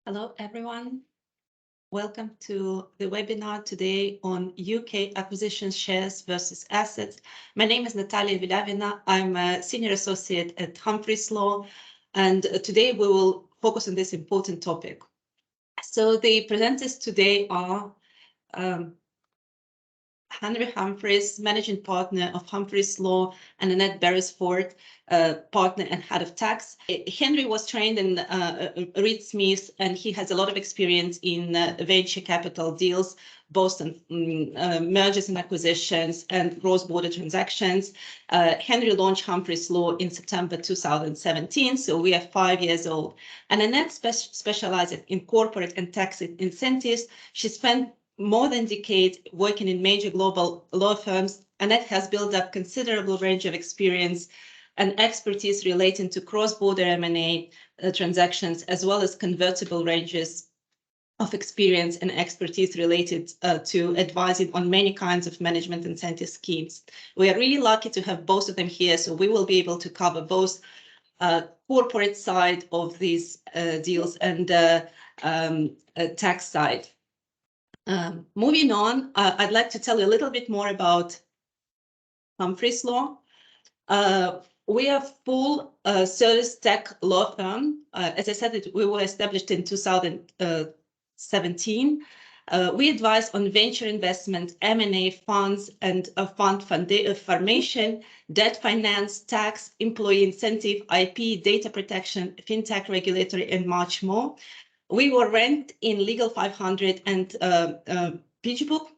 Hello, everyone. Welcome to the webinar today on UK acquisition shares versus assets. My name is Natalia Vilavina. I'm a senior associate at Humphreys Law, and today we will focus on this important topic. So the presenters today are Henry Humphreys, managing partner of Humphreys Law, and Annette Beresford, partner and head of tax. Henry was trained in Reed Smith, and he has a lot of experience in venture capital deals, both on mergers and acquisitions and cross-border transactions. Henry launched Humphreys Law in September 2017, so we are 5 years old. And Annette specializes in corporate and tax incentives. She spent more than a decade working in major global law firms, Annette has built up considerable range of experience and expertise relating to cross-border M&A transactions, as well as convertible ranges of experience and expertise related to advising on many kinds of management incentive schemes. We are really lucky to have both of them here, so we will be able to cover both corporate side of these deals and tax side. Moving on, I'd like to tell you a little bit more about Humphreys Law. We are full service tech law firm. As I said, we were established in 2017. We advise on venture investment, M&A funds, and fund formation, debt finance, tax, employee incentive, IP, data protection, fintech regulatory, and much more. We were ranked in Legal 500 and PitchBook.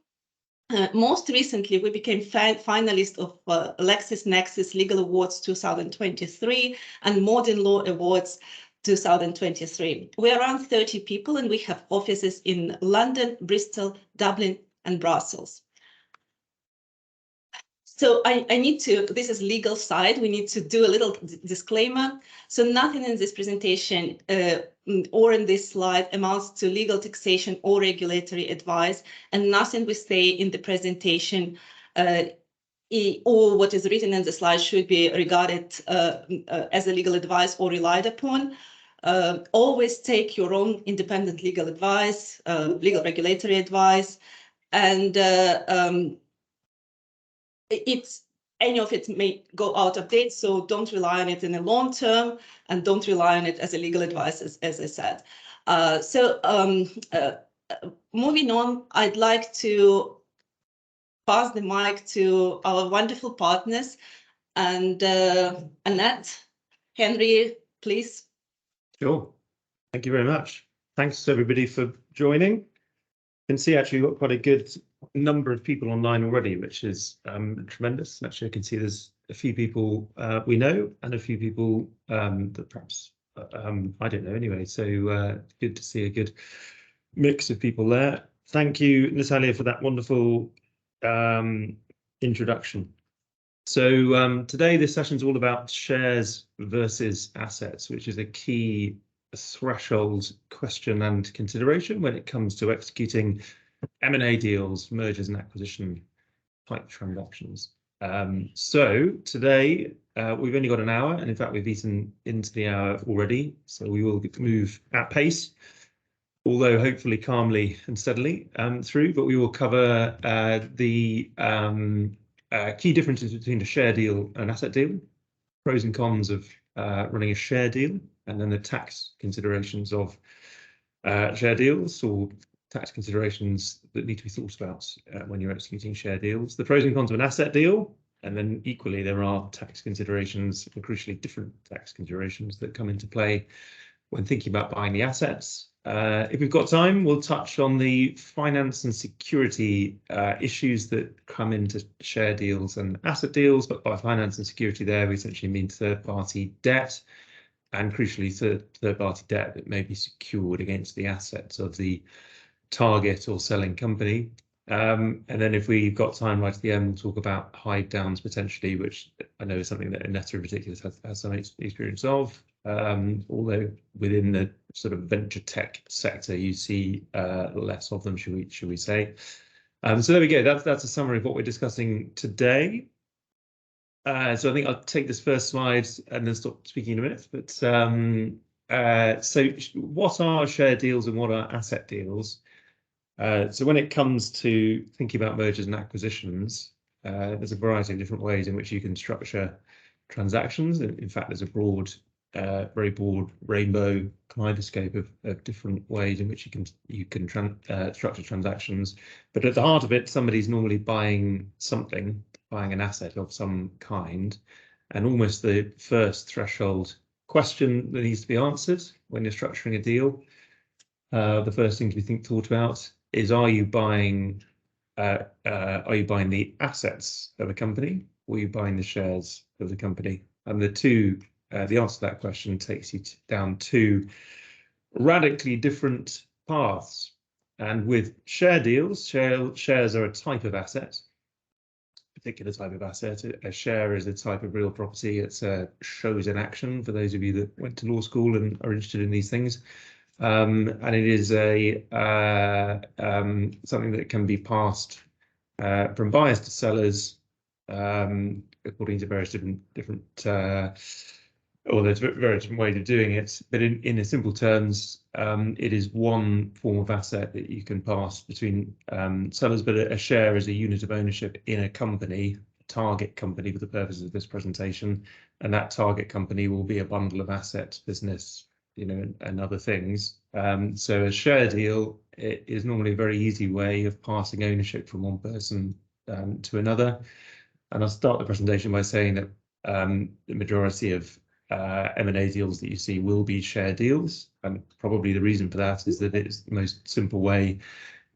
Most recently, we became finalist of LexisNexis Legal Awards 2023 and Modern Law Awards 2023. We're around 30 people, and we have offices in London, Bristol, Dublin, and Brussels. So I need to, this is legal side, we need to do a little disclaimer. So nothing in this presentation or in this slide amounts to legal, taxation, or regulatory advice, and nothing we say in the presentation or what is written in the slide should be regarded as a legal advice or relied upon. Always take your own independent legal advice, legal regulatory advice, and any of it may go out of date, so don't rely on it in the long term, and don't rely on it as a legal advice, as I said. Moving on, I'd like to pass the mic to our wonderful partners, and Annette, Henry, please. Sure. Thank you very much. Thanks to everybody for joining. You can see actually we've got quite a good number of people online already, which is tremendous. Actually, I can see there's a few people we know and a few people that perhaps I don't know anyway. So good to see a good mix of people there. Thank you, Natalia, for that wonderful introduction. So today this session is all about shares versus assets, which is a key threshold question and consideration when it comes to executing M&A deals, mergers and acquisition type transactions. So today we've only got an hour, and in fact we've eaten into the hour already, so we will move at pace, although hopefully calmly and steadily through, but we will cover the key differences between a share deal and an asset deal, pros and cons of running a share deal, and then the tax considerations of share deals, or tax considerations that need to be thought about when you're executing share deals, the pros and cons of an asset deal, and then equally there are tax considerations, and crucially different tax considerations that come into play when thinking about buying the assets. If we've got time, we'll touch on the finance and security issues that come into share deals and asset deals, but by finance and security there we essentially mean third-party debt, and crucially third-party debt that may be secured against the assets of the target or selling company. And then if we've got time right at the end, we'll talk about hide downs potentially, which I know is something that Annette in particular has some experience of, although within the sort of venture tech sector you see less of them, should we say. So there we go, that's a summary of what we're discussing today. So I think I'll take this first slide and then stop speaking in a minute, but So what are share deals and what are asset deals? So when it comes to thinking about mergers and acquisitions, there's a variety of different ways in which you can structure transactions. In fact, there's a very broad rainbow kaleidoscope of different ways in which you can structure transactions. But at the heart of it, somebody's normally buying an asset of some kind, and almost the first threshold question that needs to be answered when you're structuring a deal. The first thing to be thought about is, are you buying the assets of a company, or are you buying the shares of the company? And the answer to that question takes you down two radically different paths. And with share deals, shares are a type of asset, particular type of asset. A share is a type of real property. It's shows in action for those of you that went to law school and are interested in these things. And it is something that can be passed from buyers to sellers according to various different or there's very different ways of doing it. But in simple terms, it is one form of asset that you can pass between sellers. But a share is a unit of ownership in a company, a target company for the purposes of this presentation, and that target company will be a bundle of assets, business, and other things. So a share deal is normally a very easy way of passing ownership from one person to another. And I'll start the presentation by saying that the majority of M&A deals that you see will be share deals, and probably the reason for that is that it's the most simple way,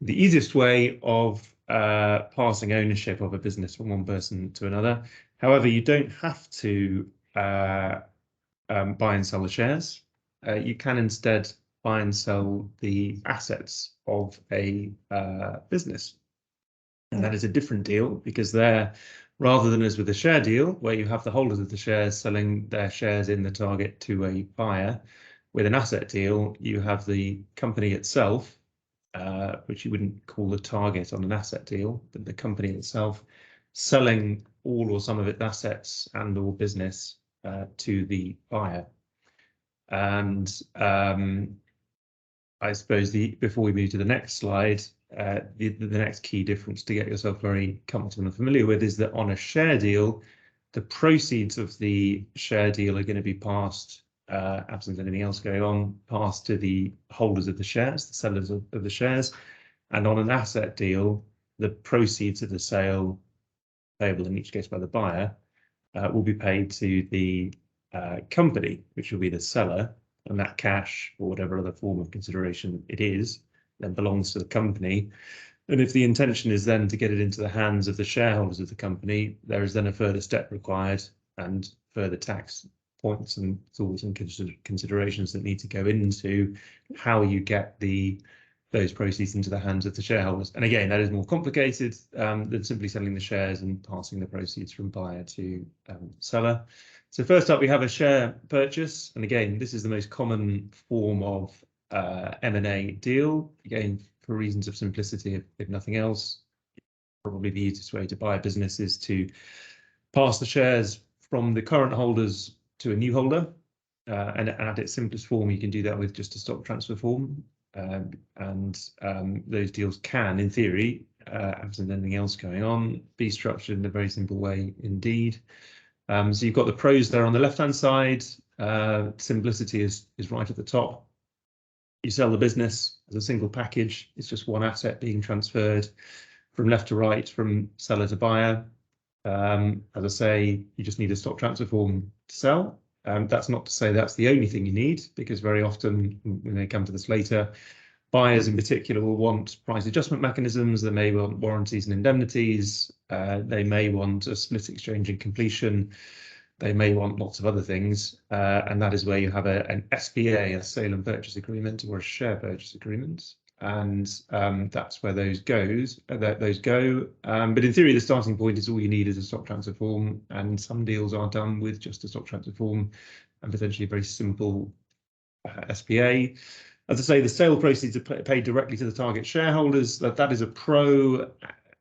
the easiest way of passing ownership of a business from one person to another. However, you don't have to buy and sell the shares. You can instead buy and sell the assets of a business. And that is a different deal, because there, rather than as with a share deal, where you have the holders of the shares selling their shares in the target to a buyer, with an asset deal, you have the company itself, which you wouldn't call the target on an asset deal, but the company itself selling all or some of its assets and or business to the buyer. And I suppose before we move to the next slide, the next key difference to get yourself very comfortable and familiar with is that on a share deal, the proceeds of the share deal are going to be passed, absent anything else going on, passed to the holders of the shares, the sellers of the shares. And on an asset deal, the proceeds of the sale, payable in each case by the buyer, will be paid to the company, which will be the seller, and that cash, or whatever other form of consideration it is, then belongs to the company. And if the intention is then to get it into the hands of the shareholders of the company, there is then a further step required and further tax points and thoughts and considerations that need to go into how you get those proceeds into the hands of the shareholders. And again, that is more complicated than simply selling the shares and passing the proceeds from buyer to seller. So first up, we have a share purchase. And again, this is the most common form of M&A deal. Again, for reasons of simplicity, if nothing else, probably the easiest way to buy a business is to pass the shares from the current holders to a new holder. And at its simplest form, you can do that with just a stock transfer form. Those deals can, in theory, absent anything else going on, be structured in a very simple way indeed. So you've got the pros there on the left-hand side. Simplicity is right at the top. You sell the business as a single package. It's just one asset being transferred from left to right, from seller to buyer. As I say, you just need a stock transfer form to sell. That's not to say that's the only thing you need, because very often, when they come to this later, buyers in particular will want price adjustment mechanisms. They may want warranties and indemnities. They may want a split exchange and completion. They may want lots of other things. And that is where you have an SPA, a sale and purchase agreement, or a share purchase agreement. And that's where those go. But in theory, the starting point is all you need is a stock transfer form. And some deals are done with just a stock transfer form and potentially a very simple SPA. As I say, the sale proceeds are paid directly to the target shareholders. That is a pro.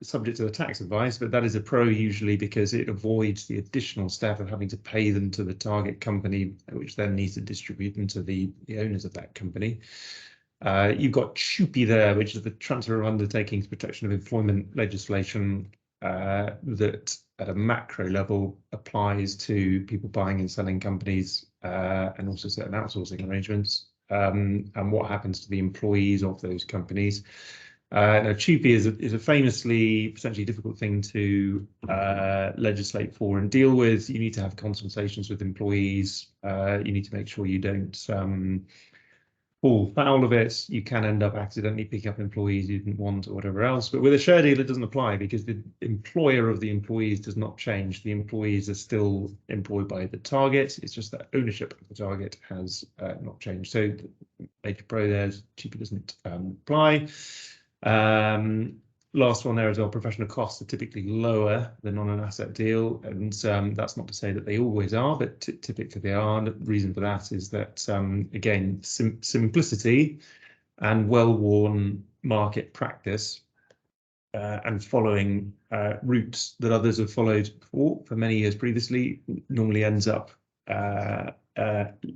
subject to the tax advice, but that is a pro usually because it avoids the additional step of having to pay them to the target company, which then needs to distribute them to the owners of that company. You've got TUPE there, which is the Transfer of Undertakings Protection of Employment legislation that at a macro level applies to people buying and selling companies and also certain outsourcing arrangements, and what happens to the employees of those companies. Now, TUPE is a famously potentially difficult thing to legislate for and deal with. You need to have consultations with employees. You need to make sure you don't fall foul of it. You can end up accidentally picking up employees you didn't want or whatever else. But with a share deal, it doesn't apply because the employer of the employees does not change. The employees are still employed by the target. It's just that ownership of the target has not changed. So major pro there is TUPE doesn't apply. Last one there as well, professional costs are typically lower than on an asset deal, and that's not to say that they always are, but typically they are. And the reason for that is that, again, simplicity and well-worn market practice and following routes that others have followed for many years previously normally ends up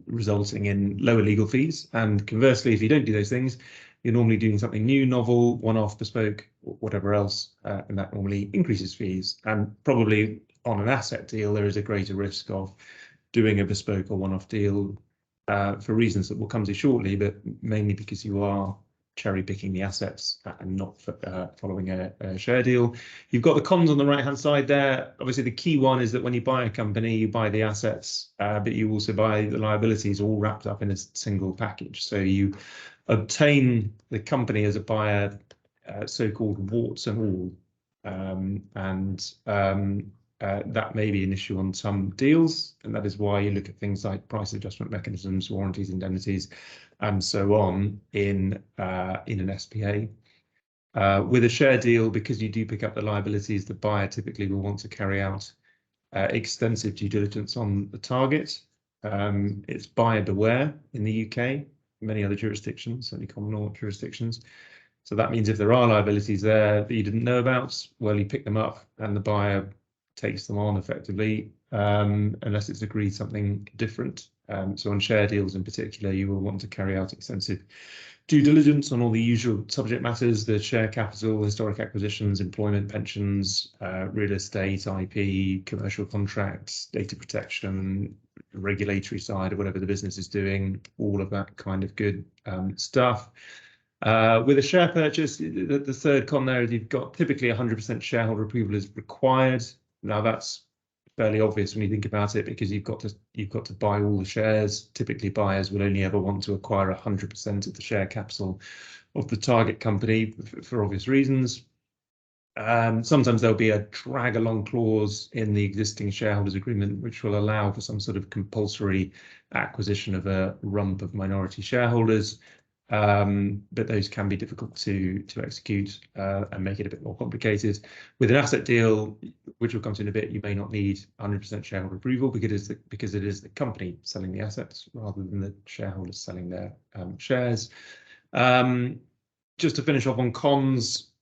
resulting in lower legal fees. And conversely, if you don't do those things, you're normally doing something new, novel, one-off, bespoke, whatever else, and that normally increases fees. And probably on an asset deal, there is a greater risk of doing a bespoke or one-off deal for reasons that will come to shortly, but mainly because you are cherry-picking the assets and not following a share deal. You've got the cons on the right-hand side there. Obviously, the key one is that when you buy a company, you buy the assets, but you also buy the liabilities all wrapped up in a single package. So you obtain the company as a buyer, so-called warts and all, that may be an issue on some deals, and that is why you look at things like price adjustment mechanisms, warranties, indemnities, and so on in an SPA. With a share deal, because you do pick up the liabilities, the buyer typically will want to carry out extensive due diligence on the target. It's buyer beware in the UK, many other jurisdictions, certainly common law jurisdictions. So that means if there are liabilities there that you didn't know about, well, you pick them up and the buyer takes them on effectively, unless it's agreed something different. So on share deals in particular, you will want to carry out extensive due diligence on all the usual subject matters, the share capital, historic acquisitions, employment, pensions, real estate, IP, commercial contracts, data protection, regulatory side of whatever the business is doing, all of that kind of good stuff. With a share purchase, the third con there is you've got typically 100% shareholder approval is required. Now that's fairly obvious when you think about it, because you've got to buy all the shares. Typically, buyers will only ever want to acquire 100% of the share capital of the target company for obvious reasons. Sometimes there'll be a drag along clause in the existing shareholders agreement, which will allow for some sort of compulsory acquisition of a rump of minority shareholders. But those can be difficult to execute and make it a bit more complicated. With an asset deal, which we'll come to in a bit, you may not need 100% shareholder approval because it is the company selling the assets rather than the shareholders selling their shares. Just to finish off on cons,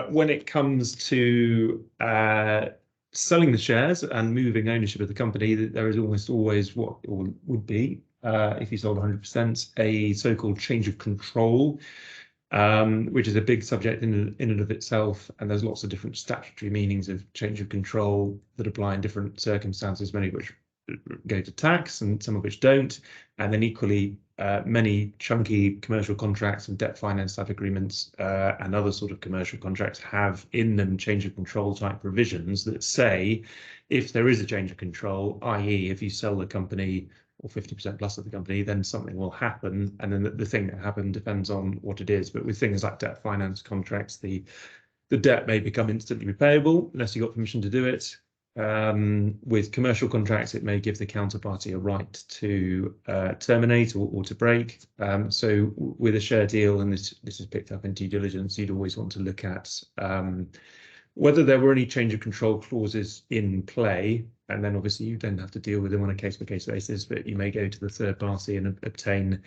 when it comes to selling the shares and moving ownership of the company, there is almost always what would be, if you sold 100%, a so-called change of control, which is a big subject in and of itself. And there's lots of different statutory meanings of change of control that apply in different circumstances, many of which go to tax and some of which don't. And then equally, many chunky commercial contracts and debt finance type agreements and other sort of commercial contracts have in them change of control type provisions that say if there is a change of control, i.e. if you sell the company or 50% plus of the company, then something will happen. And then the thing that happened depends on what it is. But with things like debt finance contracts, the debt may become instantly repayable unless you got permission to do it. With commercial contracts, it may give the counterparty a right to terminate or to break. So with a share deal, and this is picked up in due diligence, you'd always want to look at whether there were any change of control clauses in play. And then obviously you then have to deal with them on a case-by-case basis, but you may go to the third party and obtain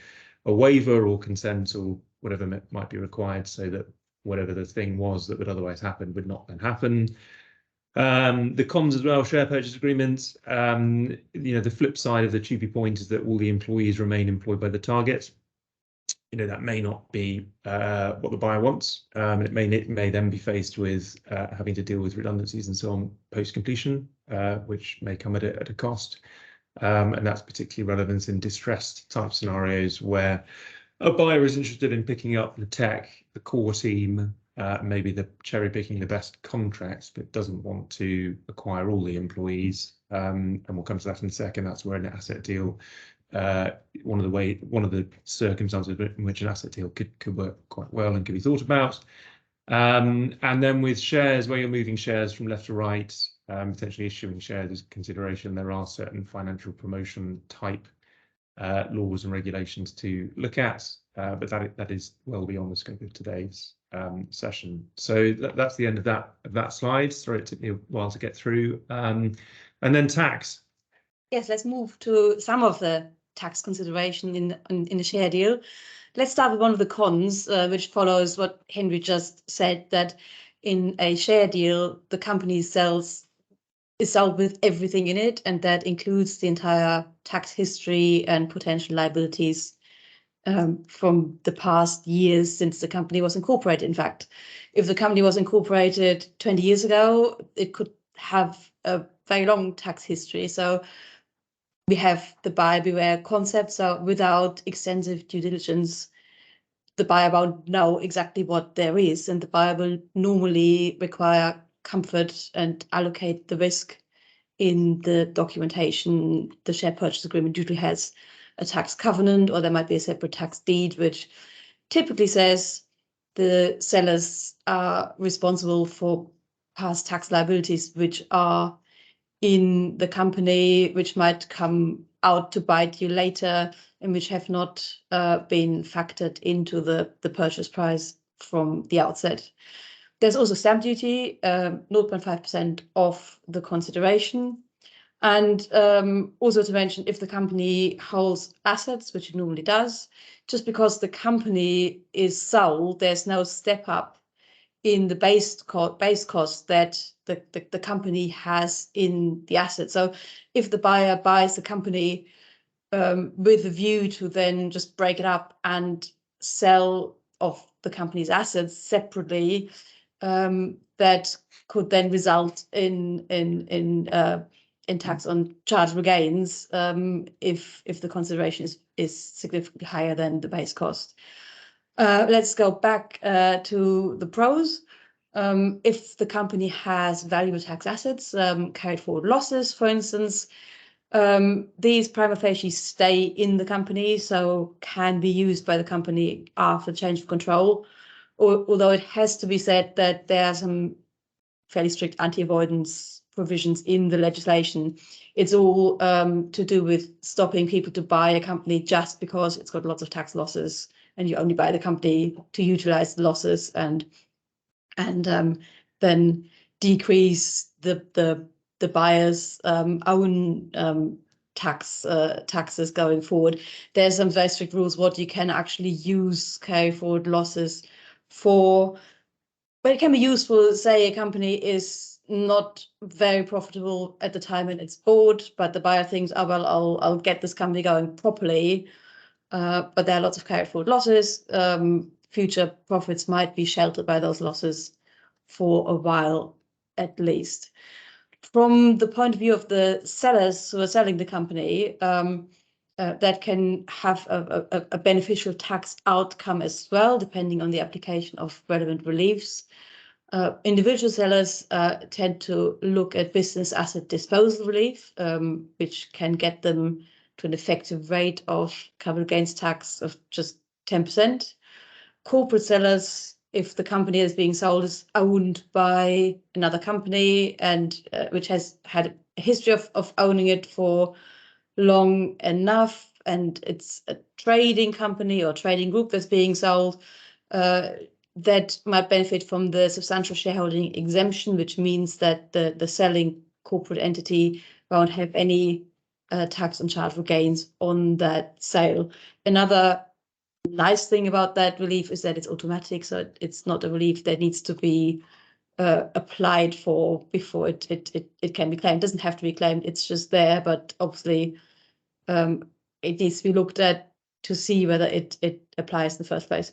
a waiver or consent or whatever might be required so that whatever the thing was that would otherwise happen would not then happen. The cons as well, share purchase agreements. The flip side of the TUPE point is that all the employees remain employed by the target. That may not be what the buyer wants. It may then be faced with having to deal with redundancies and so on post-completion, which may come at a cost. And that's particularly relevant in distressed type scenarios where a buyer is interested in picking up the tech, the core team, maybe the cherry picking the best contracts, but doesn't want to acquire all the employees. And we'll come to that in a second. That's where an asset deal, one of the circumstances in which an asset deal could work quite well and could be thought about. And then with shares, where you're moving shares from left to right, potentially issuing shares as consideration, there are certain financial promotion type laws and regulations to look at, but that is well beyond the scope of today's session. So that's the end of that slide. Sorry, it took me a while to get through. And then tax. Yes, let's move to some of the tax consideration in the share deal. Let's start with one of the cons, which follows what Henry just said, that in a share deal, the company is sold with everything in it, and that includes the entire tax history and potential liabilities from the past years since the company was incorporated. In fact, if the company was incorporated 20 years ago, it could have a very long tax history. So we have the buyer beware concept. So without extensive due diligence, the buyer won't know exactly what there is, and the buyer will normally require comfort and allocate the risk in the documentation. The share purchase agreement usually has a tax covenant, or there might be a separate tax deed, which typically says the sellers are responsible for past tax liabilities, which are in the company, which might come out to bite you later, and which have not been factored into the purchase price from the outset. There's also stamp duty, 0.5% of the consideration. And also to mention, if the company holds assets, which it normally does, just because the company is sold, there's no step up in the base cost that the company has in the asset. So if the buyer buys the company with a view to then just break it up and sell off the company's assets separately, that could then result in tax on chargeable gains if the consideration is significantly higher than the base cost. Let's go back to the pros. If the company has valuable tax assets, carried forward losses, for instance, these prima facie stay in the company, so can be used by the company after change of control. Although it has to be said that there are some fairly strict anti-avoidance provisions in the legislation. It's all to do with stopping people to buy a company just because it's got lots of tax losses, and you only buy the company to utilize the losses and then decrease the buyer's own taxes going forward. There's some very strict rules what you can actually use carry forward losses for, but it can be useful. Say a company is not very profitable at the time when it's bought, but the buyer thinks, oh well, I'll get this company going properly. But there are lots of carried forward losses. Future profits might be sheltered by those losses for a while at least. From the point of view of the sellers who are selling the company, that can have a beneficial tax outcome as well, depending on the application of relevant reliefs. Individual sellers tend to look at business asset disposal relief, which can get them to an effective rate of capital gains tax of just 10%. Corporate sellers, if the company is being sold, is owned by another company and which has had a history of owning it for long enough, and it's a trading company or trading group that's being sold, that might benefit from the substantial shareholding exemption, which means that the selling corporate entity won't have any tax on chargeable gains on that sale. Another nice thing about that relief is that it's automatic, so it's not a relief that needs to be applied for before it can be claimed. It doesn't have to be claimed, it's just there, but obviously it needs to be looked at to see whether it applies in the first place.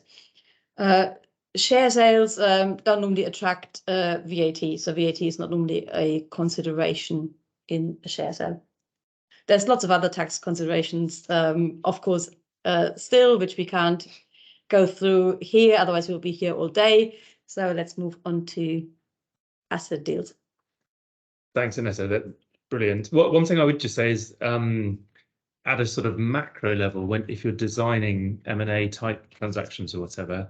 Share sales don't normally attract VAT, so VAT is not normally a consideration in a share sale. There's lots of other tax considerations, of course, still, which we can't go through here, otherwise we'll be here all day. So let's move on to asset deals. Thanks, Anessa. That's brilliant. One thing I would just say is at a sort of macro level, if you're designing M&A type transactions or whatever,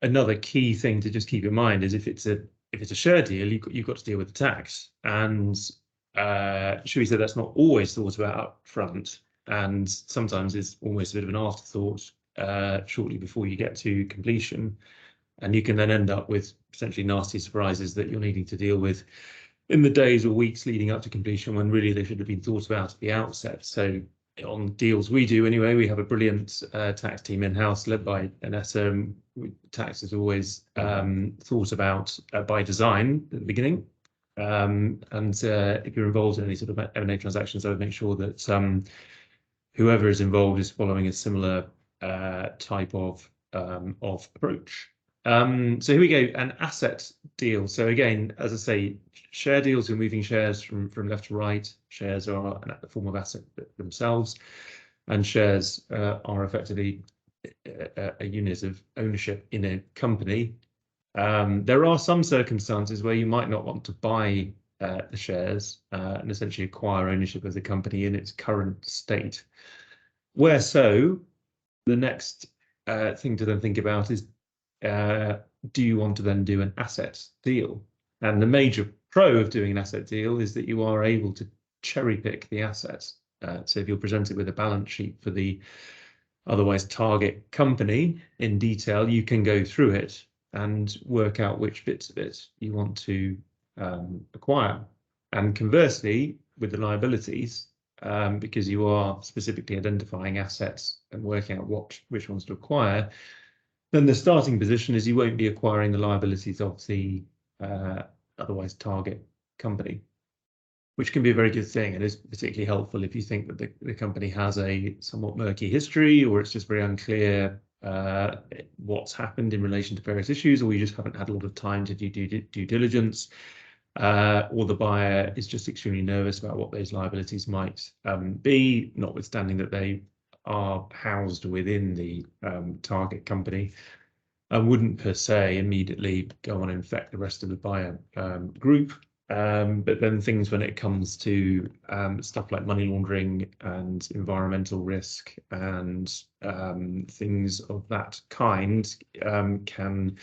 another key thing to just keep in mind is if it's a share deal, you've got to deal with the tax. And should we say that's not always thought about up front, and sometimes it's almost a bit of an afterthought shortly before you get to completion. And you can then end up with potentially nasty surprises that you're needing to deal with in the days or weeks leading up to completion, when really they should have been thought about at the outset. So on deals we do anyway, we have a brilliant tax team in-house led by Anessa. Tax is always thought about by design at the beginning. If you're involved in any sort of M&A transactions, I would make sure that whoever is involved is following a similar type of approach. So here we go, an asset deal. So again, as I say, share deals, you're moving shares from left to right. Shares are a form of asset themselves, and shares are effectively a unit of ownership in a company. There are some circumstances where you might not want to buy the shares and essentially acquire ownership of the company in its current state. Where so, the next thing to then think about is, do you want to then do an asset deal? And the major pro of doing an asset deal is that you are able to cherry pick the assets. So if you're presented with a balance sheet for the otherwise target company in detail, you can go through it and work out which bits of it you want to acquire. And conversely, with the liabilities, because you are specifically identifying assets and working out which ones to acquire, then the starting position is you won't be acquiring the liabilities of the otherwise target company, which can be a very good thing, and is particularly helpful if you think that the company has a somewhat murky history, or it's just very unclear what's happened in relation to various issues, or you just haven't had a lot of time to do due diligence, or the buyer is just extremely nervous about what those liabilities might be, notwithstanding that they are housed within the target company. I wouldn't per se immediately go on and infect the rest of the buyer group. But then things when it comes to stuff like money laundering and environmental risk and things of that kind can,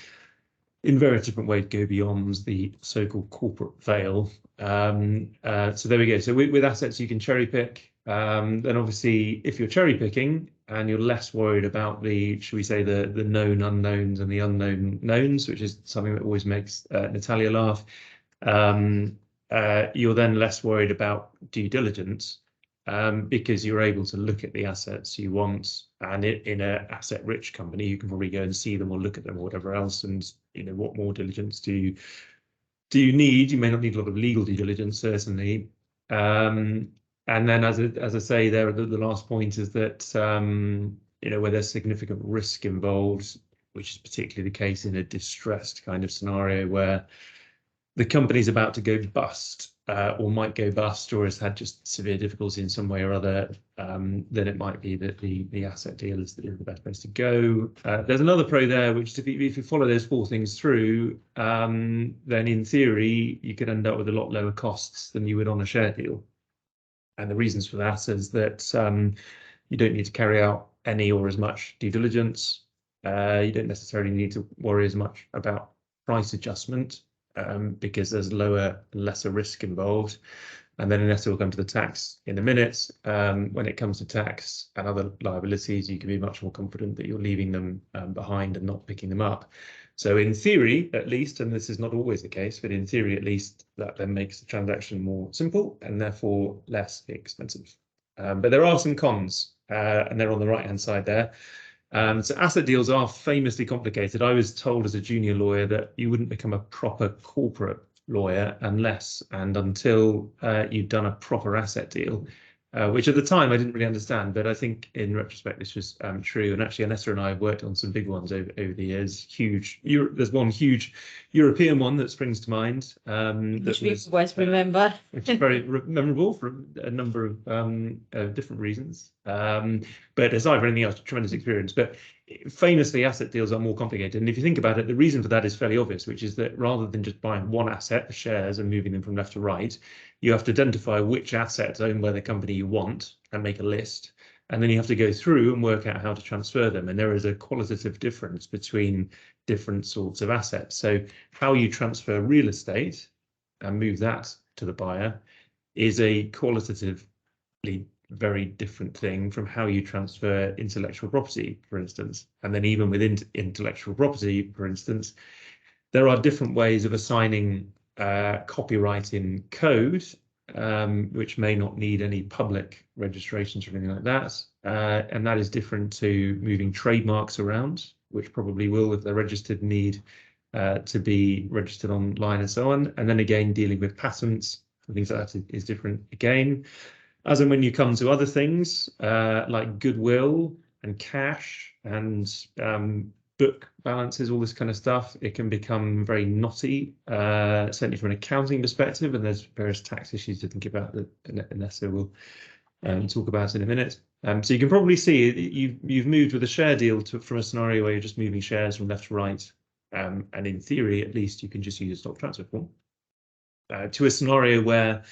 in various different ways, go beyond the so-called corporate veil. So there we go. So with assets, you can cherry pick. Then obviously, if you're cherry picking and you're less worried about the, should we say, the known unknowns and the unknown knowns, which is something that always makes Natalia laugh, you're then less worried about due diligence because you're able to look at the assets you want, and in an asset-rich company, you can probably go and see them or look at them or whatever else. And what more diligence do you need? You may not need a lot of legal due diligence, certainly. And then, as I say, there, the last point is that where there's significant risk involved, which is particularly the case in a distressed kind of scenario where the company's about to go bust, or might go bust, or has had just severe difficulty in some way or other, then it might be that the asset deal is the best place to go. There's another pro there, which if you follow those four things through, then in theory, you could end up with a lot lower costs than you would on a share deal. And the reasons for that is that you don't need to carry out any or as much due diligence. You don't necessarily need to worry as much about price adjustment because there's lesser risk involved. And then Anessa will come to the tax in a minute. When it comes to tax and other liabilities, you can be much more confident that you're leaving them behind and not picking them up. So in theory, at least, and this is not always the case, but in theory, at least, that then makes the transaction more simple and therefore less expensive. But there are some cons, and they're on the right-hand side there. So asset deals are famously complicated. I was told as a junior lawyer that you wouldn't become a proper corporate lawyer unless and until you've done a proper asset deal, which at the time I didn't really understand, but I think in retrospect this was true. And actually, Anessa and I have worked on some big ones over the years. There's one huge European one that springs to mind. Which we always remember. Which is very memorable for a number of different reasons. But aside from anything else, tremendous experience. But famously, asset deals are more complicated. And if you think about it, the reason for that is fairly obvious, which is that rather than just buying one asset, the shares, and moving them from left to right, you have to identify which assets owned by the company you want and make a list. And then you have to go through and work out how to transfer them. And there is a qualitative difference between different sorts of assets. So how you transfer real estate and move that to the buyer is a qualitatively very different thing from how you transfer intellectual property, for instance. And then even within intellectual property, for instance, there are different ways of assigning copyright in code, which may not need any public registrations or anything like that. And that is different to moving trademarks around, which probably will, if they're registered, need to be registered online and so on. And then again, dealing with patents and things like that is different again. As and when you come to other things like goodwill and cash and book balances, all this kind of stuff, it can become very knotty, certainly from an accounting perspective, and there's various tax issues to think about that Anessa will talk about in a minute. So you can probably see you've moved with a share deal from a scenario where you're just moving shares from left to right, and in theory, at least, you can just use a stock transfer form, to a scenario where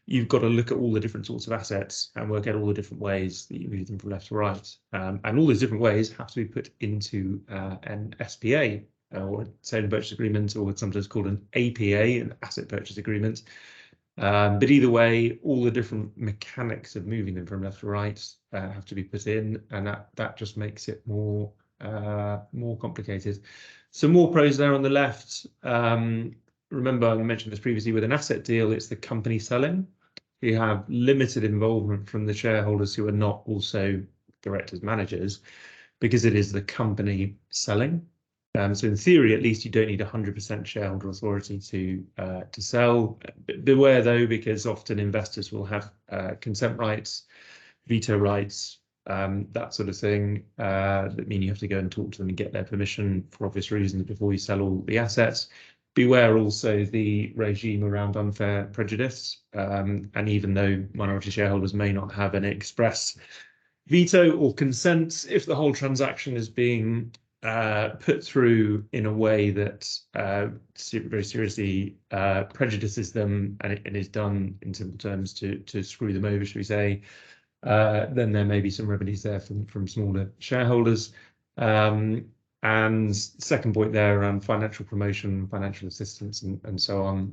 you've got to look at all the different sorts of assets and work out all the different ways that you move them from left to right. And all those different ways have to be put into an SPA, or sale and purchase agreement, or what's sometimes called an APA, an asset purchase agreement. But either way, all the different mechanics of moving them from left to right have to be put in, and that just makes it more complicated. Some more pros there on the left. Remember, I mentioned this previously, with an asset deal, it's the company selling. You have limited involvement from the shareholders who are not also directors, managers, because it is the company selling. So in theory, at least, you don't need 100% shareholder authority to sell. Beware though, because often investors will have consent rights, veto rights, that sort of thing, that mean you have to go and talk to them and get their permission for obvious reasons before you sell all the assets. Beware also the regime around unfair prejudice, and even though minority shareholders may not have an express veto or consent, if the whole transaction is being put through in a way that very seriously prejudices them, and it is done in simple terms to screw them over, should we say, then there may be some remedies there from smaller shareholders. And second point there around financial promotion, financial assistance, and so on,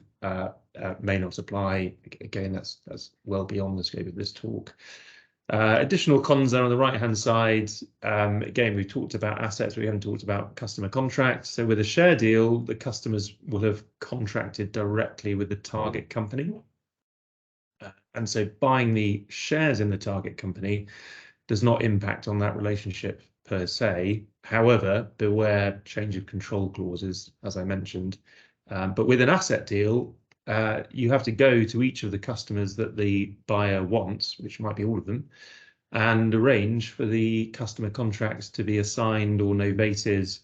may not apply. Again, that's well beyond the scope of this talk. Additional cons there on the right-hand side. Again, we've talked about assets, we haven't talked about customer contracts. So with a share deal, the customers will have contracted directly with the target company. And so buying the shares in the target company does not impact on that relationship per se. However, beware change of control clauses, as I mentioned. But with an asset deal, you have to go to each of the customers that the buyer wants, which might be all of them, and arrange for the customer contracts to be assigned or novated,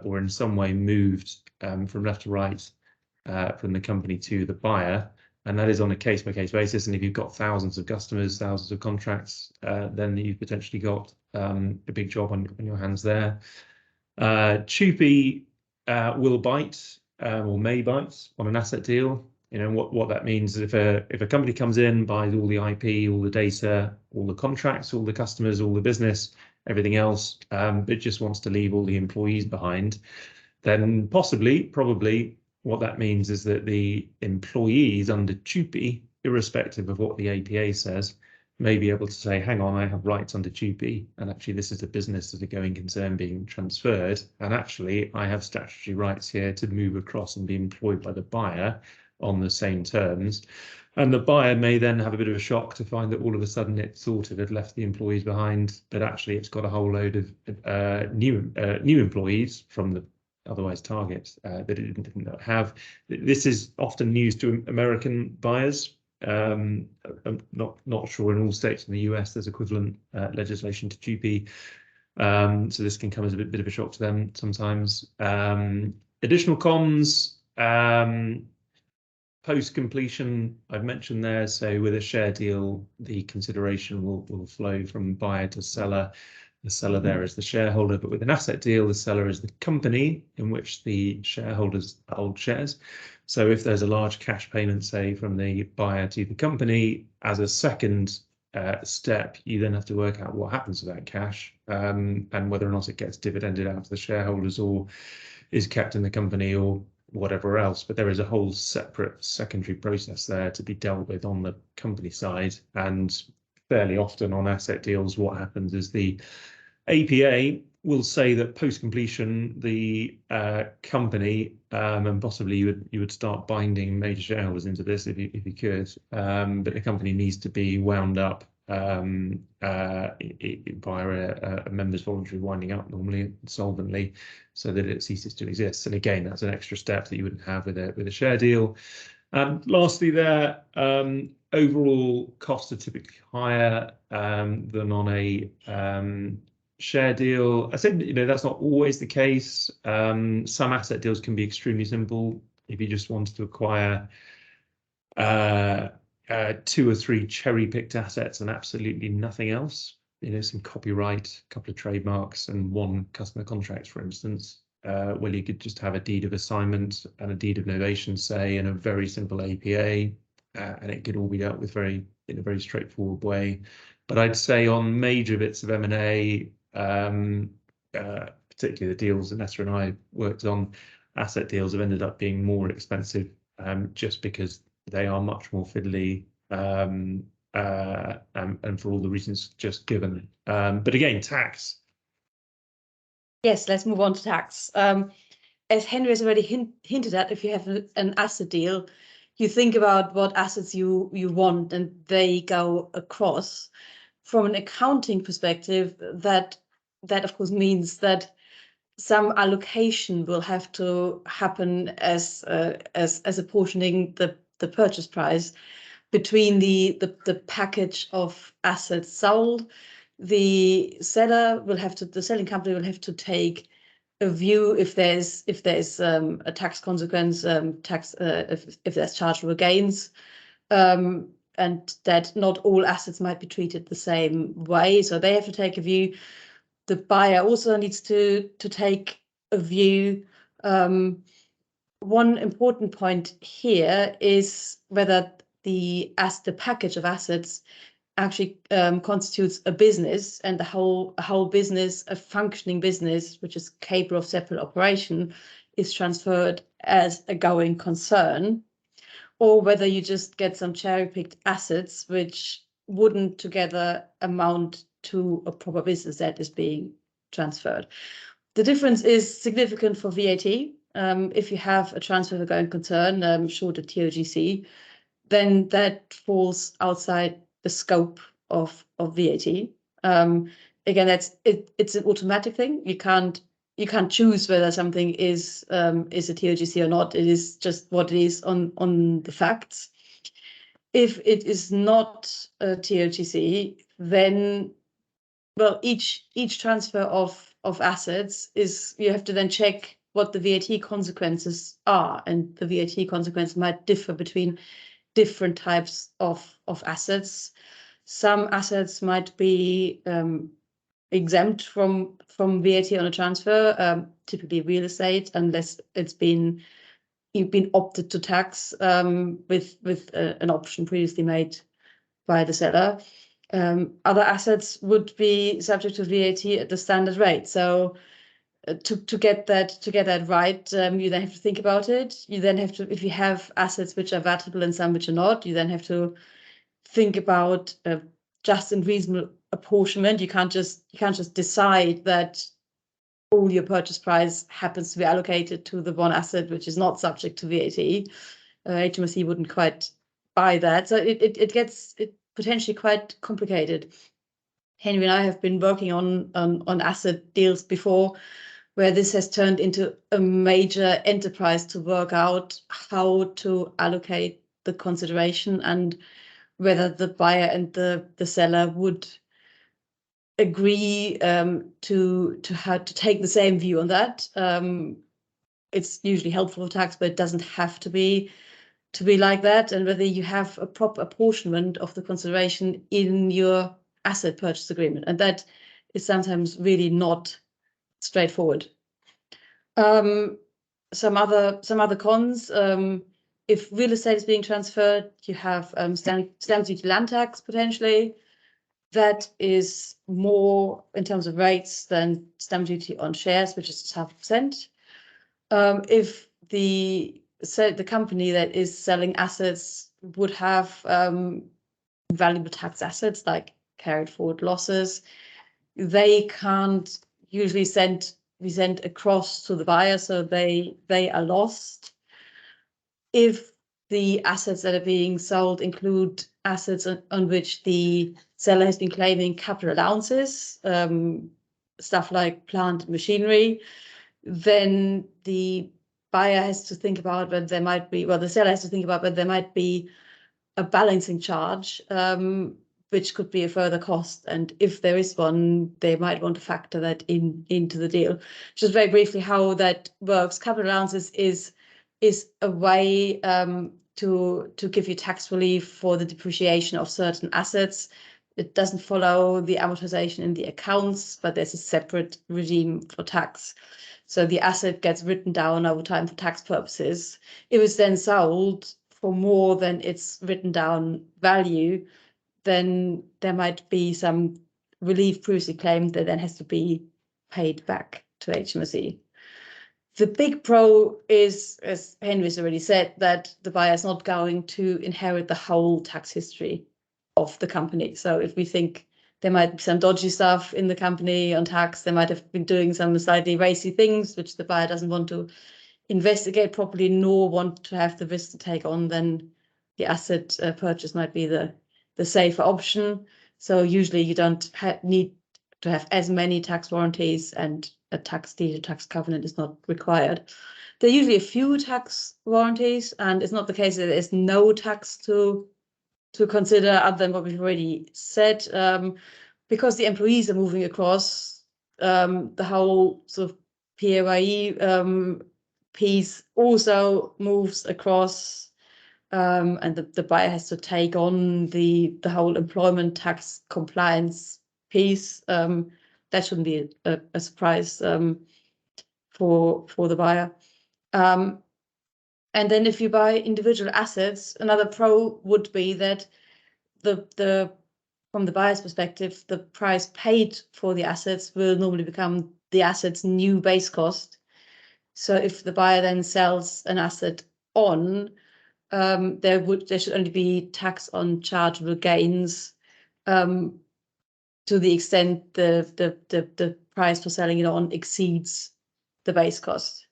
or in some way moved from left to right, from the company to the buyer. And that is on a case-by-case basis. And if you've got thousands of customers, thousands of contracts, then you've potentially got a big job on your hands there. TUPE will bite, or may bite on an asset deal. You know what that means is if a company comes in, buys all the IP, all the data, all the contracts, all the customers, all the business, everything else, but just wants to leave all the employees behind, then probably what that means is that the employees under TUPE, irrespective of what the APA says, may be able to say, hang on, I have rights under TUPE, and actually this is a business as a going concern being transferred, and actually I have statutory rights here to move across and be employed by the buyer, on the same terms. And the buyer may then have a bit of a shock to find that all of a sudden it thought it had left the employees behind, but actually it's got a whole load of new employees from the otherwise target that it didn't have. This is often news to American buyers. I'm not sure in all states in the US there's equivalent legislation to GP. So this can come as a bit of a shock to them sometimes. Additional cons. Post-completion, I've mentioned there, so with a share deal, the consideration will flow from buyer to seller. The seller there is the shareholder, but with an asset deal, the seller is the company in which the shareholders hold shares. So if there's a large cash payment, say, from the buyer to the company, as a second step, you then have to work out what happens to that cash and whether or not it gets dividended out to the shareholders or is kept in the company or whatever else. But there is a whole separate secondary process there to be dealt with on the company side. And fairly often on asset deals, what happens is the APA will say that post-completion, the company and possibly you would start binding major shareholders into this if you could, but the company needs to be wound up via a member's voluntary winding up, normally solvently, so that it ceases to exist. And again, that's an extra step that you wouldn't have with a share deal. Lastly, there, overall costs are typically higher than on a share deal. I said, that's not always the case. Some asset deals can be extremely simple. If you just wanted to acquire 2 or 3 cherry-picked assets and absolutely nothing else, some copyright, a couple of trademarks, and 1 customer contract, for instance, well, you could just have a deed of assignment and a deed of novation, say, in a very simple APA, and it could all be dealt with in a very straightforward way. But I'd say on major bits of M&A, particularly the deals that Nessa and I worked on, asset deals have ended up being more expensive just because they are much more fiddly and for all the reasons just given. But again, tax. Yes, let's move on to tax. As Henry has already hinted at, if you have an asset deal, you think about what assets you want and they go across. From an accounting perspective, that of course means that some allocation will have to happen as apportioning the purchase price between the package of assets sold. The selling company will have to take a view if there's a tax consequence, if there's chargeable gains, and that not all assets might be treated the same way. So they have to take a view. The buyer also needs to take a view. One important point here is whether the package of assets actually constitutes a business, and the whole business, a functioning business, which is capable of separate operation, is transferred as a going concern, or whether you just get some cherry-picked assets which wouldn't together amount to a proper business that is being transferred. The difference is significant for VAT. If you have a transfer of a going concern, short of TOGC, then that falls outside the scope of VAT. Again, it's an automatic thing. You can't choose whether something is a TOGC or not. It is just what it is on the facts. If it is not a TOGC, then each transfer of assets you have to then check what the VAT consequences are, and the VAT consequences might differ between different types of assets. Some assets might be exempt from VAT on a transfer, typically real estate, unless you've been opted to tax with an option previously made by the seller. Other assets would be subject to VAT at the standard rate. So to get that right, you then have to think about it. You then have to, if you have assets which are VATable and some which are not, you then have to think about just and reasonable apportionment. You can't just decide that all your purchase price happens to be allocated to the one asset which is not subject to VAT. HMRC wouldn't quite buy that. So it gets potentially quite complicated. Henry and I have been working on asset deals before, where this has turned into a major enterprise to work out how to allocate the consideration and whether the buyer and the seller would agree to take the same view on that. It's usually helpful for tax, but it doesn't have to be like that, and whether you have a proper apportionment of the consideration in your asset purchase agreement, and that is sometimes really not straightforward. Some other cons. If real estate is being transferred, you have stamp duty land tax potentially. That is more in terms of rates than stamp duty on shares, which is 0.5%. If the company that is selling assets would have valuable tax assets like carried forward losses, they can't usually be sent across to the buyer, so they are lost. If the assets that are being sold include assets on which the seller has been claiming capital allowances, stuff like plant and machinery, then the buyer has to think about whether there might be, the seller has to think about whether there might be a balancing charge, which could be a further cost. And if there is one, they might want to factor that into the deal. Just very briefly how that works. Capital allowances is a way to give you tax relief for the depreciation of certain assets. It doesn't follow the amortization in the accounts, but there's a separate regime for tax. So the asset gets written down over time for tax purposes. If it's then sold for more than its written down value, then there might be some relief previously claimed that then has to be paid back to HMRC. The big pro is, as Henry's already said, that the buyer is not going to inherit the whole tax history of the company. So if we think there might be some dodgy stuff in the company on tax, they might have been doing some slightly racy things, which the buyer doesn't want to investigate properly, nor want to have the risk to take on, then the asset purchase might be the safer option. So usually you don't need to have as many tax warranties, and a tax deed or tax covenant is not required. There are usually a few tax warranties, and it's not the case that there's no tax to consider other than what we've already said. Because the employees are moving across, the whole sort of PAYE piece also moves across, and the buyer has to take on the whole employment tax compliance piece. That shouldn't be a surprise for the buyer. And then if you buy individual assets, another pro would be that from the buyer's perspective, the price paid for the assets will normally become the asset's new base cost. So if the buyer then sells an asset on, there should only be tax on chargeable gains to the extent the price for selling it on exceeds the base cost.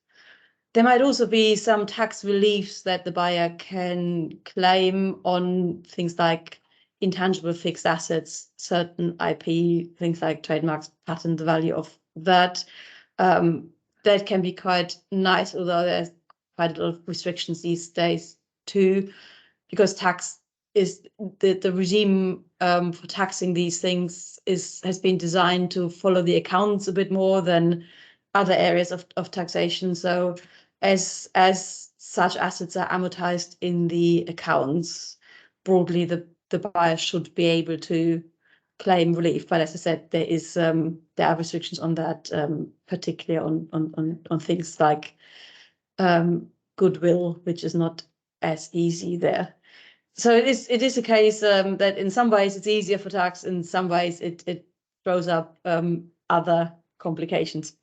There might also be some tax reliefs that the buyer can claim on things like intangible fixed assets, certain IP, things like trademarks, patent, the value of that. That can be quite nice, although there's quite a lot of restrictions these days too, because tax is the regime for taxing these things has been designed to follow the accounts a bit more than other areas of taxation. So as such assets are amortized in the accounts, broadly the buyer should be able to claim relief. But as I said, there are restrictions on that, particularly on things like goodwill, which is not as easy there. So it is a case that in some ways it's easier for tax, in some ways it throws up other complications.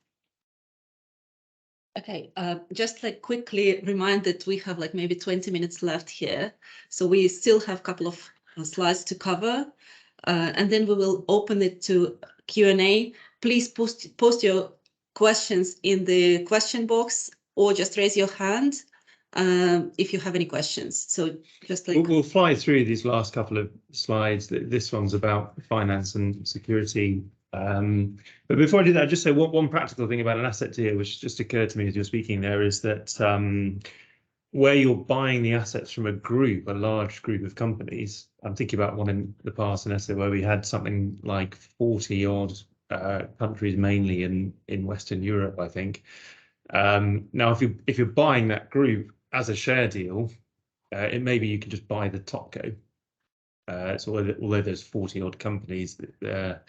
Okay, just like quickly remind that we have like maybe 20 minutes left here. So we still have a couple of slides to cover, and then we will open it to Q&A. Please post your questions in the question box or just raise your hand. if you have any questions. So just like We'll fly through these last couple of slides. This one's about finance and security. But before I do that, I'll just say one practical thing about an asset deal, which just occurred to me as you're speaking there, is that where you're buying the assets from a group, a large group of companies. I'm thinking about one in the past in Esther where we had something like 40 odd countries, mainly in Western Europe, I think. Now, if you're buying that group as a share deal, it maybe you can just buy the topco. So although there's 40 odd companies, there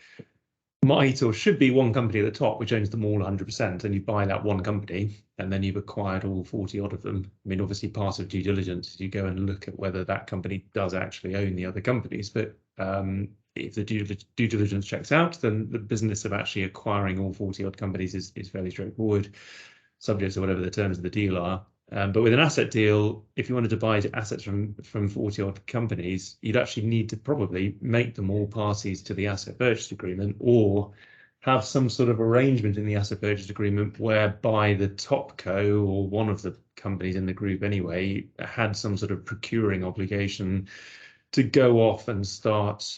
might or should be one company at the top which owns them all 100%, and you buy that one company, and then you've acquired all 40 odd of them. I mean, obviously, part of due diligence is you go and look at whether that company does actually own the other companies. But if the due diligence checks out, then the business of actually acquiring all 40 odd companies is fairly straightforward, subject to whatever the terms of the deal are. But with an asset deal, if you wanted to buy assets from 40 odd companies, you'd actually need to probably make them all parties to the asset purchase agreement, or have some sort of arrangement in the asset purchase agreement whereby the topco, or one of the companies in the group anyway, had some sort of procuring obligation to go off and start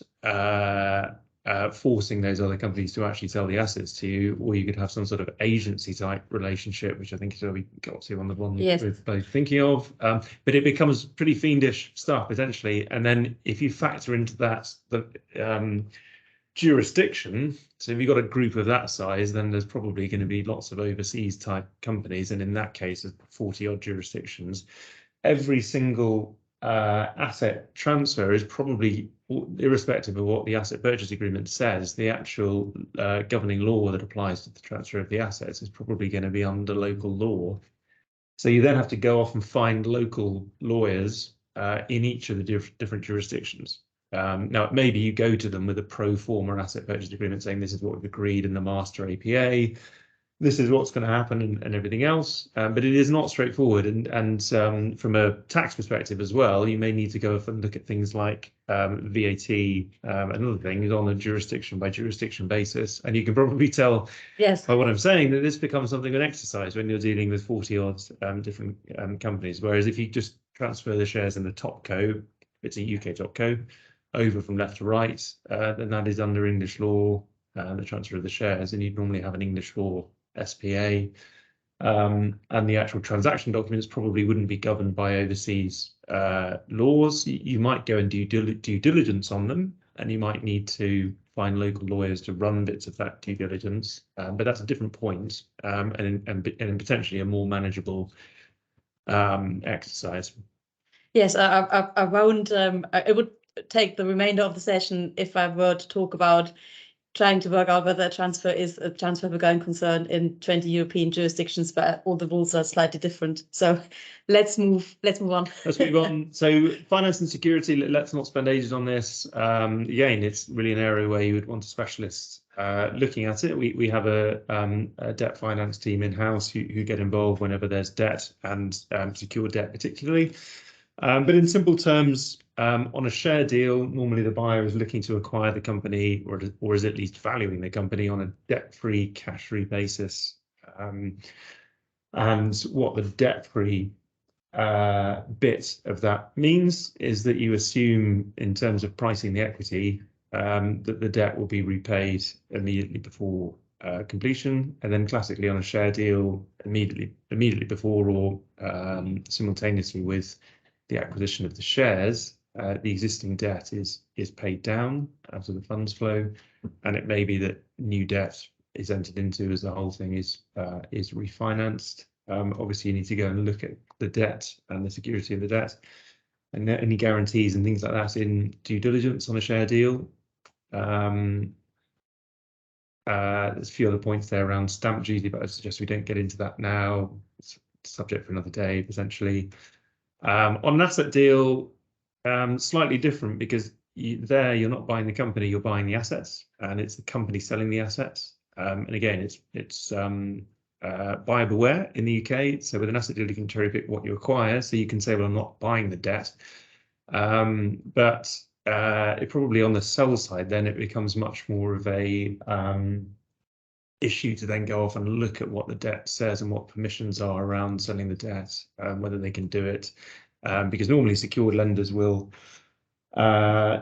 forcing those other companies to actually sell the assets to you, or you could have some sort of agency type relationship, which I think is where we got to on the one we're both thinking of. But it becomes pretty fiendish stuff potentially. And then if you factor into that the jurisdiction, so if you've got a group of that size, then there's probably going to be lots of overseas type companies, and in that case, there's 40 odd jurisdictions. Every single asset transfer is probably, irrespective of what the asset purchase agreement says, the actual governing law that applies to the transfer of the assets is probably going to be under local law. So you then have to go off and find local lawyers in each of the different jurisdictions. Now, maybe you go to them with a pro forma asset purchase agreement saying this is what we've agreed in the master APA, this is what's going to happen, and everything else. But it is not straightforward. And from a tax perspective as well, you may need to go and look at things like VAT. Another thing is on a jurisdiction by jurisdiction basis. And you can probably tell by what I'm saying that this becomes something of an exercise when you're dealing with 40 odd different companies. Whereas if you just transfer the shares in the topco, it's a UK topco, over from left to right, then that is under English law, the transfer of the shares, and you'd normally have an English law SPA, and the actual transaction documents probably wouldn't be governed by overseas laws. You might go and do due diligence on them, and you might need to find local lawyers to run bits of that due diligence, but that's a different point, and potentially a more manageable exercise. Yes, I won't. It would take the remainder of the session if I were to talk about trying to work out whether a transfer is a transfer of a going concern in 20 European jurisdictions, but all the rules are slightly different. So let's move on. Let's move on. So finance and security, let's not spend ages on this. Again, it's really an area where you would want a specialist looking at it. We have a debt finance team in-house who get involved whenever there's debt, and secure debt particularly. But in simple terms, on a share deal, normally the buyer is looking to acquire the company, or is at least valuing the company on a debt-free, cash-free basis. And what the debt-free bit of that means is that you assume, in terms of pricing the equity, that the debt will be repaid immediately before completion, and then classically on a share deal, immediately before or simultaneously with the acquisition of the shares, the existing debt is paid down out of the funds flow, and it may be that new debt is entered into as the whole thing is refinanced. Obviously, you need to go and look at the debt and the security of the debt, and any guarantees and things like that in due diligence on a share deal. There's a few other points there around stamp duty, but I suggest we don't get into that now. It's a subject for another day, potentially. On an asset deal, slightly different, because you're not buying the company, you're buying the assets, and it's the company selling the assets. And again, it's buyer beware in the UK. So with an asset deal, you can cherry pick what you acquire. So you can say, well, I'm not buying the debt. But it probably on the sell side, then it becomes much more of a issue to then go off and look at what the debt says and what permissions are around selling the debt, whether they can do it, because normally secured lenders will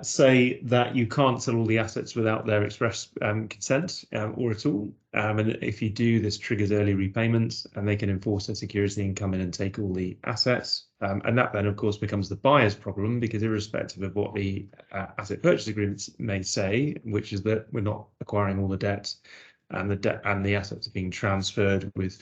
say that you can't sell all the assets without their express consent or at all. And if you do, this triggers early repayments and they can enforce their security and come in and take all the assets. And that then, of course, becomes the buyer's problem, because irrespective of what the asset purchase agreements may say, which is that we're not acquiring all the debt, and the debt and the assets are being transferred with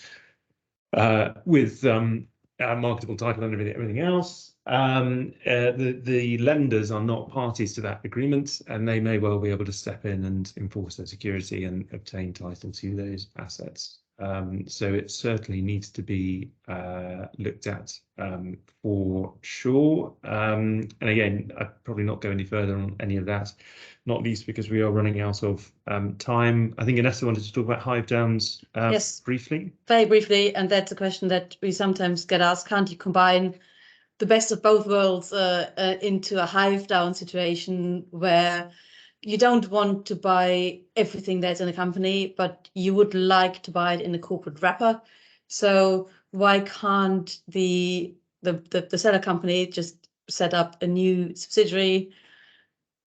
marketable title and everything else. The lenders are not parties to that agreement, and they may well be able to step in and enforce their security and obtain title to those assets. So it certainly needs to be looked at for sure. And again, I'd probably not go any further on any of that, not least because we are running out of time. I think Inessa wanted to talk about hive downs Yes, briefly. very briefly, and that's a question that we sometimes get asked. Can't you combine the best of both worlds into a hive down situation where you don't want to buy everything that's in a company, but you would like to buy it in a corporate wrapper? So why can't the seller company just set up a new subsidiary,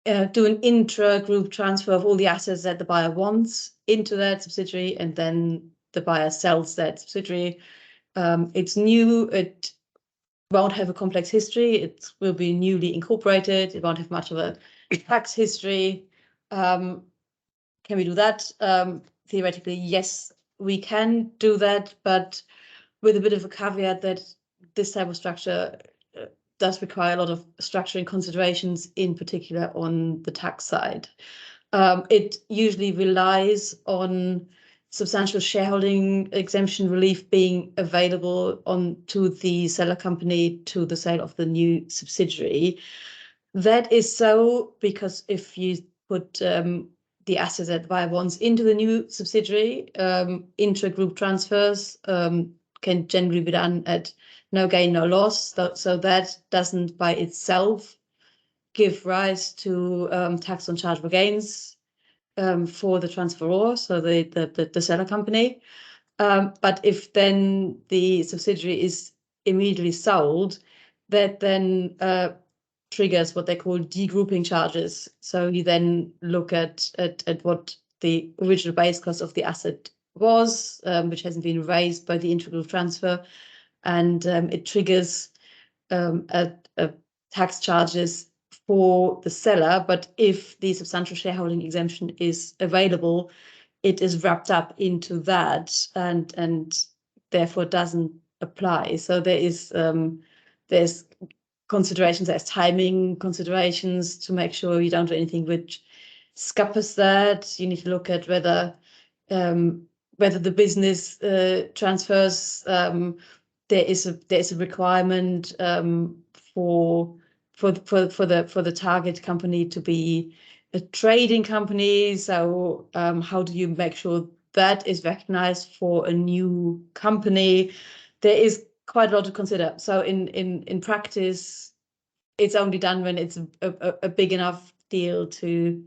do an intra-group transfer of all the assets that the buyer wants into that subsidiary, and then the buyer sells that subsidiary? It's new, it won't have a complex history, it will be newly incorporated, it won't have much of a tax history. Can we do that? Theoretically, yes, we can do that, but with a bit of a caveat that this type of structure does require a lot of structuring considerations, in particular on the tax side. It usually relies on substantial shareholding exemption relief being available to the seller company to the sale of the new subsidiary. That is so because if you put the assets that the buyer wants into the new subsidiary, intra-group transfers can generally be done at no gain, no loss. So that doesn't by itself give rise to tax on chargeable gains for the transferor, so the seller company. But if then the subsidiary is immediately sold, that then triggers what they call degrouping charges. So you then look at what the original base cost of the asset was, which hasn't been raised by the integral transfer, and it triggers a tax charges for the seller. But if the substantial shareholding exemption is available, it is wrapped up into that and therefore doesn't apply. So there's considerations, there's timing considerations to make sure you don't do anything which scuppers that. You need to look at whether the business transfers, there is a requirement for the target company to be a trading company. So how do you make sure that is recognized for a new company? There is quite a lot to consider. So in practice, it's only done when it's a big enough deal to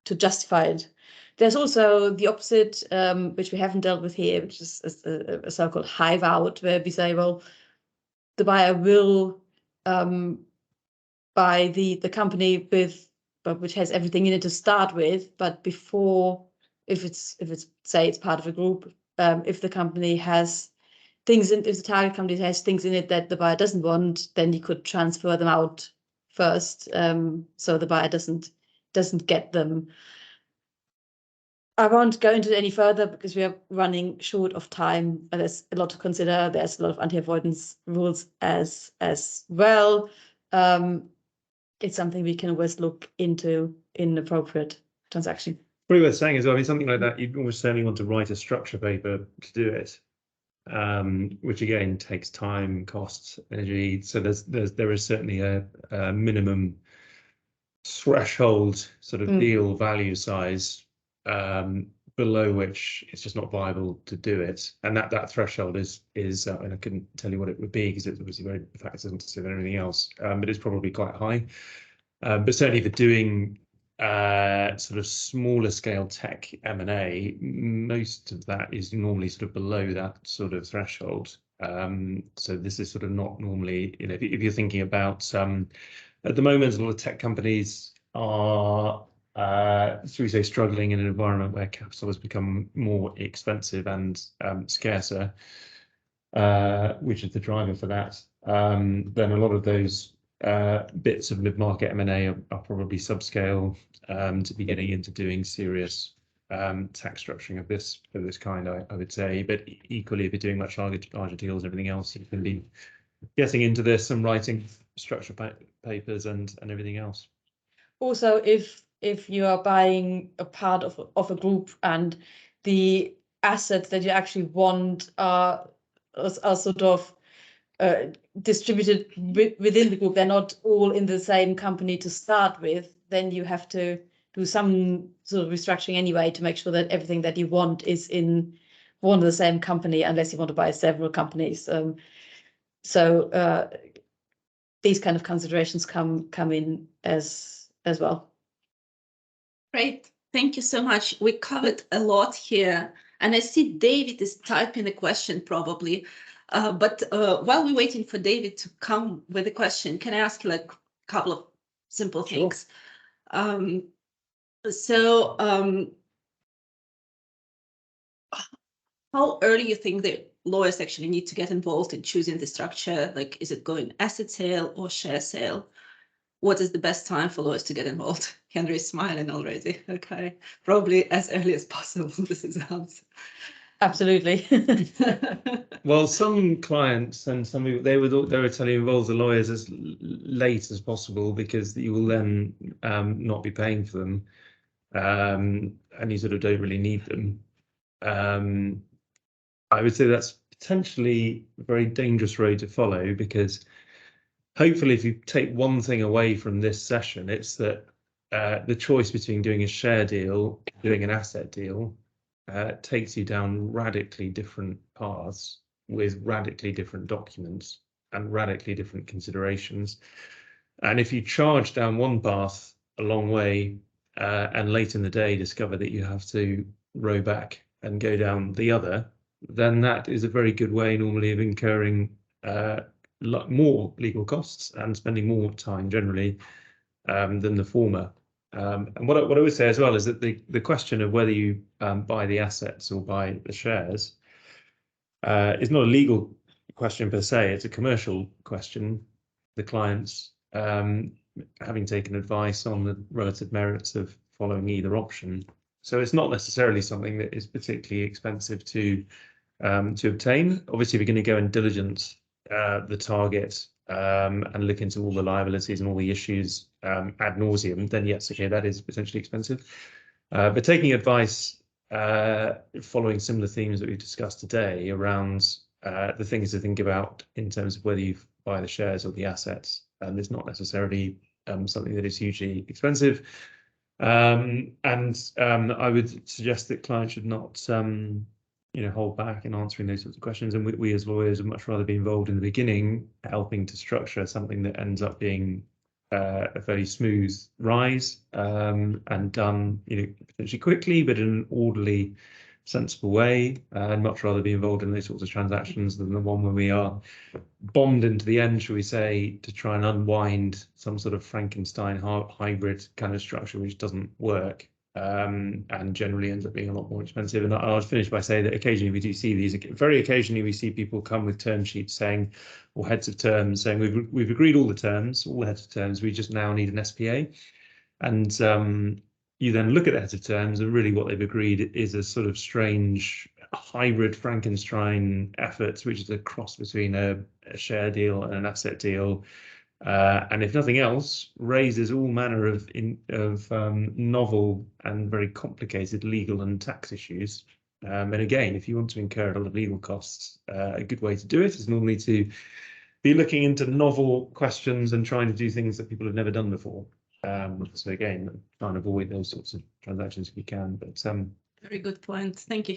justify it. There's also the opposite, which we haven't dealt with here, which is a so-called hive out, where we say, well, the buyer will buy the company which has everything in it to start with, but before, if it's say it's part of a group, if the company has things in, if the target company has things in it that the buyer doesn't want, then you could transfer them out first, so the buyer doesn't get them. I won't go into it any further because we are running short of time. There's a lot to consider. There's a lot of anti-avoidance rules as well. It's something we can always look into in an appropriate transaction. Probably worth saying as well, I mean, something like that, you'd almost certainly want to write a structure paper to do it, which again takes time, costs, energy. So there is certainly a minimum threshold sort of deal value size below which it's just not viable to do it, and that threshold is and I couldn't tell you what it would be because it's obviously very fact intensive and everything else, but it's probably quite high. But certainly for doing sort of smaller scale tech M&A, most of that is normally sort of below that sort of threshold. So this is sort of not normally, you know, if you're thinking about at the moment, a lot of tech companies are, shall we say, struggling in an environment where capital has become more expensive and scarcer, which is the driver for that. Then a lot of those bits of mid-market M&A are probably subscale to be getting into doing serious tax structuring of this kind, I would say. But equally, if you're doing much larger deals and everything else, you can be getting into this and writing structure papers and everything else. Also, if you are buying a part of a group and the assets that you actually want are sort of distributed within the group, they're not all in the same company to start with, then you have to do some sort of restructuring anyway to make sure that everything that you want is in one of the same company, unless you want to buy several companies. So these kind of considerations come in as well. Great, thank you so much. We covered a lot here, and I see David is typing a question probably. But while we're waiting for David to come with a question, can I ask you like a couple of simple things? Sure. How early you think the lawyers actually need to get involved in choosing the structure? Like, is it going asset sale or share sale? What is the best time for lawyers to get involved? Henry is smiling already. Okay, probably as early as possible. This is the answer. Absolutely. Well, some clients and some people, they would tell you involve the lawyers as late as possible because you will then not be paying for them, and you sort of don't really need them. I would say that's potentially a very dangerous road to follow, because hopefully if you take one thing away from this session, it's that the choice between doing a share deal, doing an asset deal, takes you down radically different paths with radically different documents and radically different considerations. And if you charge down one path a long way and late in the day discover that you have to row back and go down the other, then that is a very good way normally of incurring more legal costs and spending more time generally than the former. And what I would say as well is that the question of whether you buy the assets or buy the shares is not a legal question per se, it's a commercial question. The clients having taken advice on the relative merits of following either option. So it's not necessarily something that is particularly expensive to obtain. Obviously, if you're going to go and diligence the target and look into all the liabilities and all the issues ad nauseum, then yes, okay, that is potentially expensive. But taking advice, following similar themes that we've discussed today around the things to think about in terms of whether you buy the shares or the assets, is not necessarily something that is hugely expensive. And I would suggest that clients should not hold back in answering those sorts of questions. And we as lawyers would much rather be involved in the beginning, helping to structure something that ends up being a very smooth rise and done potentially quickly, but in an orderly, sensible way, and much rather be involved in those sorts of transactions than the one where we are bombed into the end, shall we say, to try and unwind some sort of Frankenstein hybrid kind of structure which doesn't work. And generally ends up being a lot more expensive. And I'll finish by saying that occasionally we do see these. Very occasionally we see people come with term sheets saying, or heads of terms saying, we've agreed all the terms, all the heads of terms, we just now need an SPA. And you then look at the heads of terms, and really what they've agreed is a sort of strange hybrid Frankenstein effort, which is a cross between a share deal and an asset deal. And if nothing else, raises all manner of novel and very complicated legal and tax issues. And again, if you want to incur a lot of legal costs, a good way to do it is normally to be looking into novel questions and trying to do things that people have never done before. So again, try and avoid those sorts of transactions if you can. But very good point. Thank you,